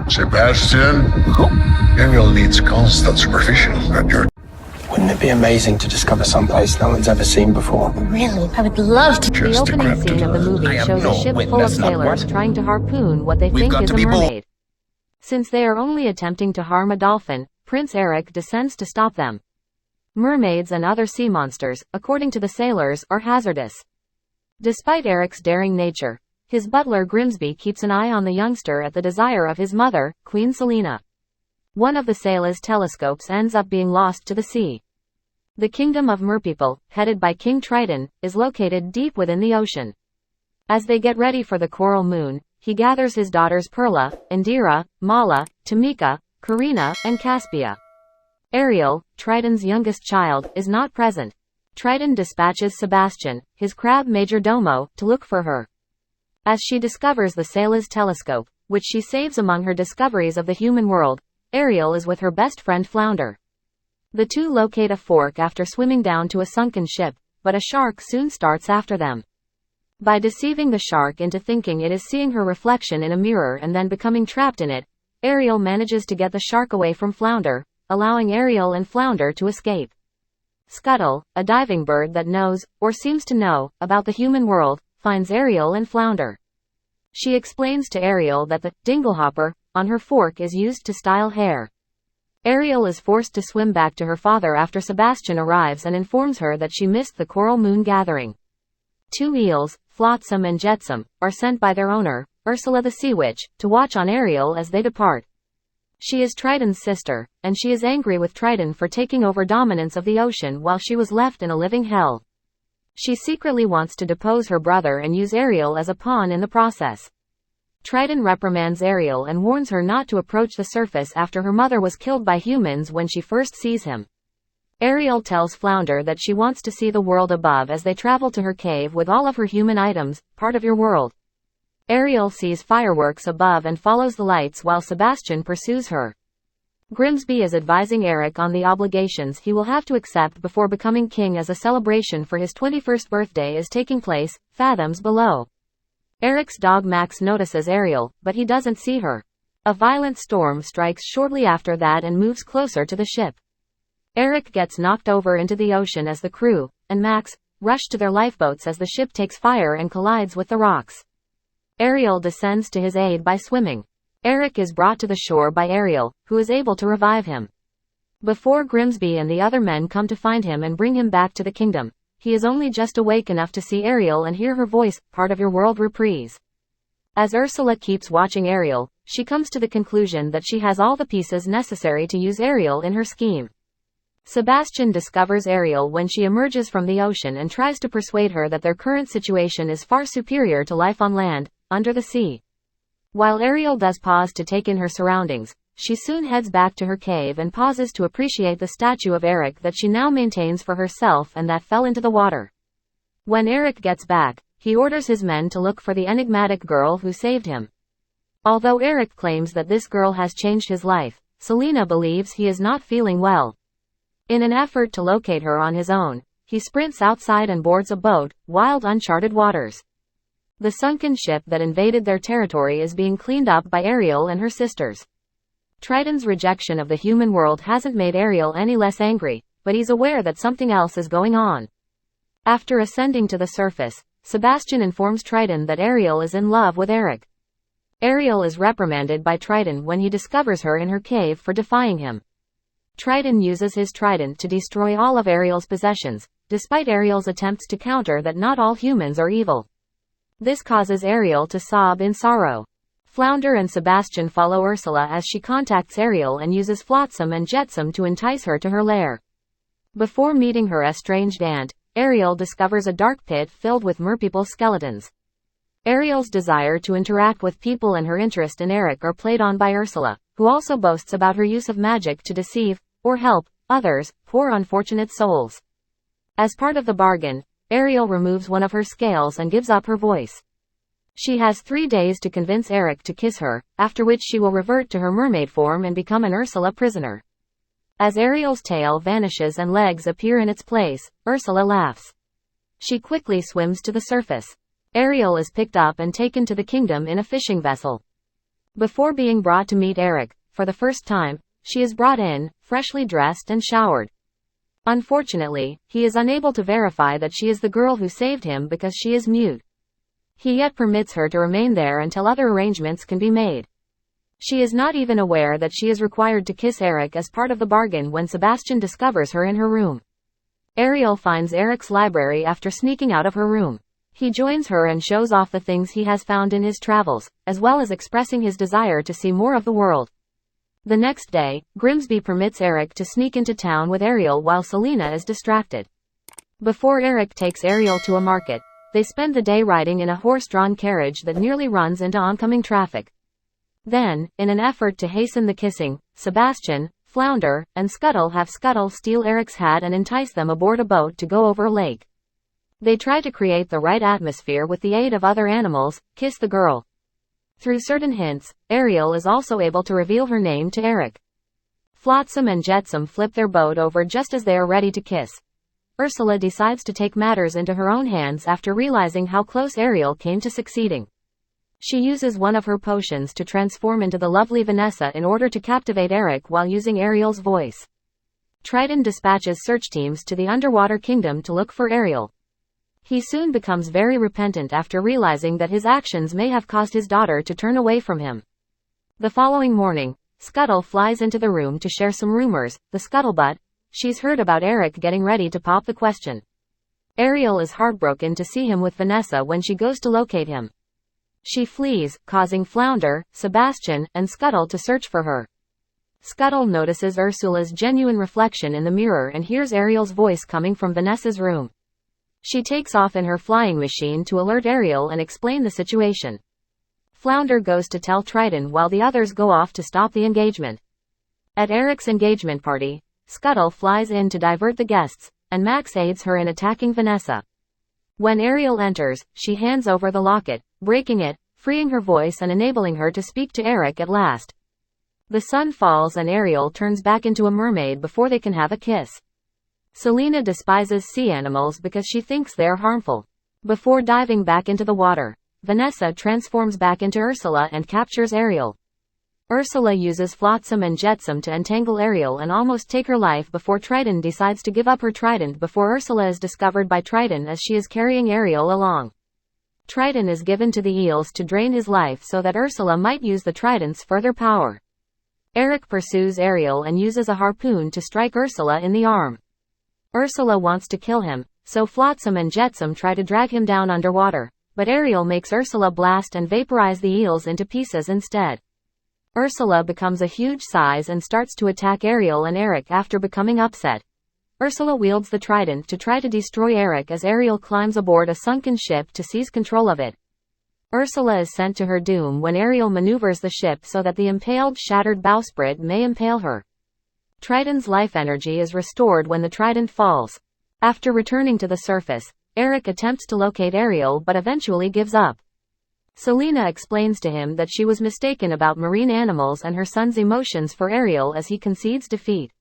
Sebastian, Ariel needs constant supervision at your... Wouldn't it be amazing to discover someplace no one's ever seen before? Really? I would love to. The opening scene of the movie shows a ship full of sailors trying to harpoon what they think is a mermaid. Since they are only attempting to harm a dolphin, Prince Eric descends to stop them. Mermaids and other sea monsters, according to the sailors, are hazardous. Despite Eric's daring nature, his butler Grimsby keeps an eye on the youngster at the desire of his mother, Queen Selena. One of the sailors' telescopes ends up being lost to the sea. The kingdom of merpeople, headed by King Triton, is located deep within the ocean. As they get ready for the coral moon, he gathers his daughters Perla, Indira, Mala, Tamika, Karina, and Caspia. Ariel, Triton's youngest child, is not present. Triton dispatches Sebastian, his crab majordomo, to look for her. As she discovers the sailor's telescope, which she saves among her discoveries of the human world, Ariel is with her best friend Flounder. The two locate a fork after swimming down to a sunken ship, but a shark soon starts after them. By deceiving the shark into thinking it is seeing her reflection in a mirror and then becoming trapped in it, Ariel manages to get the shark away from Flounder, allowing Ariel and Flounder to escape. Scuttle, a diving bird that knows, or seems to know, about the human world, finds Ariel and Flounder. She explains to Ariel that the dinglehopper on her fork is used to style hair. Ariel is forced to swim back to her father after Sebastian arrives and informs her that she missed the coral moon gathering. Two eels, Flotsam and Jetsam, are sent by their owner, Ursula the Sea Witch, to watch on Ariel as they depart. She is Triton's sister, and she is angry with Triton for taking over dominance of the ocean while she was left in a living hell. She secretly wants to depose her brother and use Ariel as a pawn in the process. Triton reprimands Ariel and warns her not to approach the surface after her mother was killed by humans when she first sees him. Ariel tells Flounder that she wants to see the world above as they travel to her cave with all of her human items, part of your world. Ariel sees fireworks above and follows the lights while Sebastian pursues her. Grimsby is advising Eric on the obligations he will have to accept before becoming king as a celebration for his 21st birthday is taking place, fathoms below. Eric's dog Max notices Ariel, but he doesn't see her. A violent storm strikes shortly after that and moves closer to the ship. Eric gets knocked over into the ocean as the crew, and Max, rush to their lifeboats as the ship takes fire and collides with the rocks. Ariel descends to his aid by swimming. Eric is brought to the shore by Ariel, who is able to revive him. Before Grimsby and the other men come to find him and bring him back to the kingdom, he is only just awake enough to see Ariel and hear her voice, part of your world reprise. As Ursula keeps watching Ariel, she comes to the conclusion that she has all the pieces necessary to use Ariel in her scheme. Sebastian discovers Ariel when she emerges from the ocean and tries to persuade her that their current situation is far superior to life on land, under the sea. While Ariel does pause to take in her surroundings, she soon heads back to her cave and pauses to appreciate the statue of Eric that she now maintains for herself and that fell into the water. When Eric gets back, he orders his men to look for the enigmatic girl who saved him. Although Eric claims that this girl has changed his life, Selena believes he is not feeling well. In an effort to locate her on his own, he sprints outside and boards a boat, wild uncharted waters. The sunken ship that invaded their territory is being cleaned up by Ariel and her sisters. Triton's rejection of the human world hasn't made Ariel any less angry, but he's aware that something else is going on. After ascending to the surface, Sebastian informs Triton that Ariel is in love with Eric. Ariel is reprimanded by Triton when he discovers her in her cave for defying him. Triton uses his trident to destroy all of Ariel's possessions, despite Ariel's attempts to counter that not all humans are evil. This causes Ariel to sob in sorrow. Flounder and Sebastian follow Ursula as she contacts Ariel and uses Flotsam and Jetsam to entice her to her lair. Before meeting her estranged aunt, Ariel discovers a dark pit filled with merpeople skeletons. Ariel's desire to interact with people and her interest in Eric are played on by Ursula, who also boasts about her use of magic to deceive, or help, others, poor unfortunate souls. As part of the bargain, Ariel removes one of her scales and gives up her voice. She has 3 days to convince Eric to kiss her, after which she will revert to her mermaid form and become an Ursula prisoner. As Ariel's tail vanishes and legs appear in its place, Ursula laughs. She quickly swims to the surface. Ariel is picked up and taken to the kingdom in a fishing vessel. Before being brought to meet Eric, for the first time, she is brought in, freshly dressed and showered. Unfortunately, he is unable to verify that she is the girl who saved him because she is mute. He yet permits her to remain there until other arrangements can be made. She is not even aware that she is required to kiss Eric as part of the bargain when Sebastian discovers her in her room. Ariel finds Eric's library after sneaking out of her room. He joins her and shows off the things he has found in his travels, as well as expressing his desire to see more of the world. The next day, Grimsby permits Eric to sneak into town with Ariel while Selina is distracted. Before Eric takes Ariel to a market, they spend the day riding in a horse-drawn carriage that nearly runs into oncoming traffic. Then, in an effort to hasten the kissing, Sebastian, Flounder, and Scuttle have Scuttle steal Eric's hat and entice them aboard a boat to go over a lake. They try to create the right atmosphere with the aid of other animals, kiss the girl. Through certain hints, Ariel is also able to reveal her name to Eric. Flotsam and Jetsam flip their boat over just as they are ready to kiss. Ursula decides to take matters into her own hands after realizing how close Ariel came to succeeding. She uses one of her potions to transform into the lovely Vanessa in order to captivate Eric while using Ariel's voice. Triton dispatches search teams to the underwater kingdom to look for Ariel. He soon becomes very repentant after realizing that his actions may have caused his daughter to turn away from him. The following morning, Scuttle flies into the room to share some rumors. The scuttlebutt, she's heard about Eric getting ready to pop the question. Ariel is heartbroken to see him with Vanessa when she goes to locate him. She flees, causing Flounder, Sebastian, and Scuttle to search for her. Scuttle notices Ursula's genuine reflection in the mirror and hears Ariel's voice coming from Vanessa's room. She takes off in her flying machine to alert Ariel and explain the situation. Flounder goes to tell Triton while the others go off to stop the engagement. At Eric's engagement party, Scuttle flies in to divert the guests, and Max aids her in attacking Vanessa. When Ariel enters, she hands over the locket, breaking it, freeing her voice and enabling her to speak to Eric at last. The sun falls and Ariel turns back into a mermaid before they can have a kiss. Selina despises sea animals because she thinks they're harmful. Before diving back into the water, Vanessa transforms back into Ursula and captures Ariel. Ursula uses Flotsam and Jetsam to entangle Ariel and almost take her life before Triton decides to give up her trident before Ursula is discovered by Triton as she is carrying Ariel along. Triton is given to the eels to drain his life so that Ursula might use the trident's further power. Eric pursues Ariel and uses a harpoon to strike Ursula in the arm. Ursula wants to kill him, so Flotsam and Jetsam try to drag him down underwater, but Ariel makes Ursula blast and vaporize the eels into pieces instead. Ursula becomes a huge size and starts to attack Ariel and Eric after becoming upset. Ursula wields the trident to try to destroy Eric as Ariel climbs aboard a sunken ship to seize control of it. Ursula is sent to her doom when Ariel maneuvers the ship so that the impaled shattered bowsprit may impale her. Triton's life energy is restored when the trident falls. After returning to the surface, Eric attempts to locate Ariel but eventually gives up. Selina explains to him that she was mistaken about marine animals and her son's emotions for Ariel as he concedes defeat.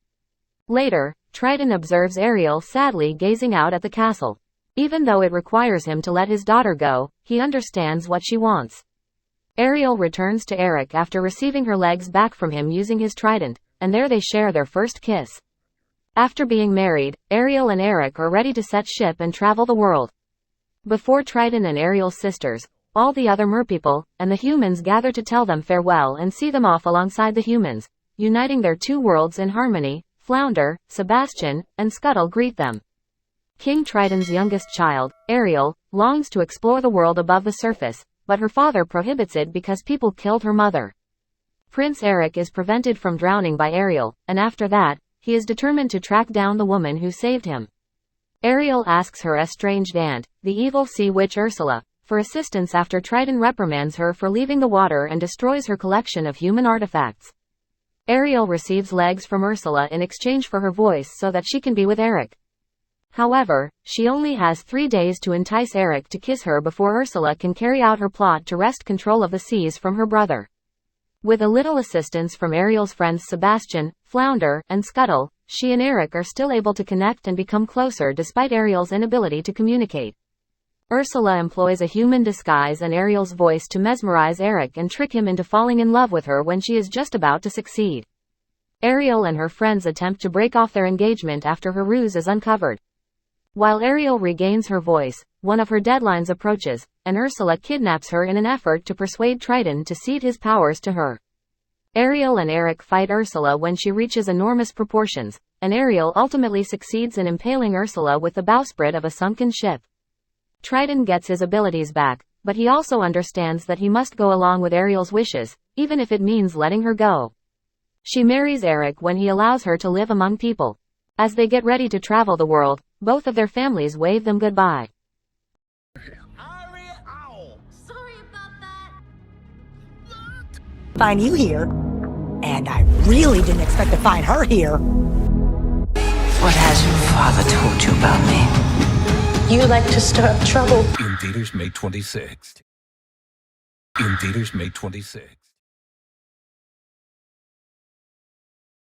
Later, Triton observes Ariel sadly gazing out at the castle. Even though it requires him to let his daughter go, he understands what she wants. Ariel returns to Eric after receiving her legs back from him using his trident, and there they share their first kiss. After being married, Ariel and Eric are ready to set ship and travel the world. Before Triton and Ariel's sisters, all the other merpeople, and the humans gather to tell them farewell and see them off alongside the humans, uniting their two worlds in harmony. Flounder, Sebastian, and Scuttle greet them. King Triton's youngest child, Ariel, longs to explore the world above the surface, but her father prohibits it because people killed her mother. Prince Eric is prevented from drowning by Ariel, and after that, he is determined to track down the woman who saved him. Ariel asks her estranged aunt, the evil sea witch Ursula, for assistance after Triton reprimands her for leaving the water and destroys her collection of human artifacts. Ariel receives legs from Ursula in exchange for her voice so that she can be with Eric. However, she only has 3 days to entice Eric to kiss her before Ursula can carry out her plot to wrest control of the seas from her brother. With a little assistance from Ariel's friends Sebastian, Flounder, and Scuttle, she and Eric are still able to connect and become closer despite Ariel's inability to communicate. Ursula employs a human disguise and Ariel's voice to mesmerize Eric and trick him into falling in love with her when she is just about to succeed. Ariel and her friends attempt to break off their engagement after her ruse is uncovered. While Ariel regains her voice, one of her deadlines approaches, and Ursula kidnaps her in an effort to persuade Triton to cede his powers to her. Ariel and Eric fight Ursula when she reaches enormous proportions, and Ariel ultimately succeeds in impaling Ursula with the bowsprit of a sunken ship. Triton gets his abilities back, but he also understands that he must go along with Ariel's wishes, even if it means letting her go. She marries Eric when he allows her to live among people. As they get ready to travel the world, both of their families wave them goodbye. Ariel! Sorry about that. Find you here, and I really didn't expect to find her here. What has your father told you about me? You like to stir up trouble. In theaters May 26th. In theaters May 26th.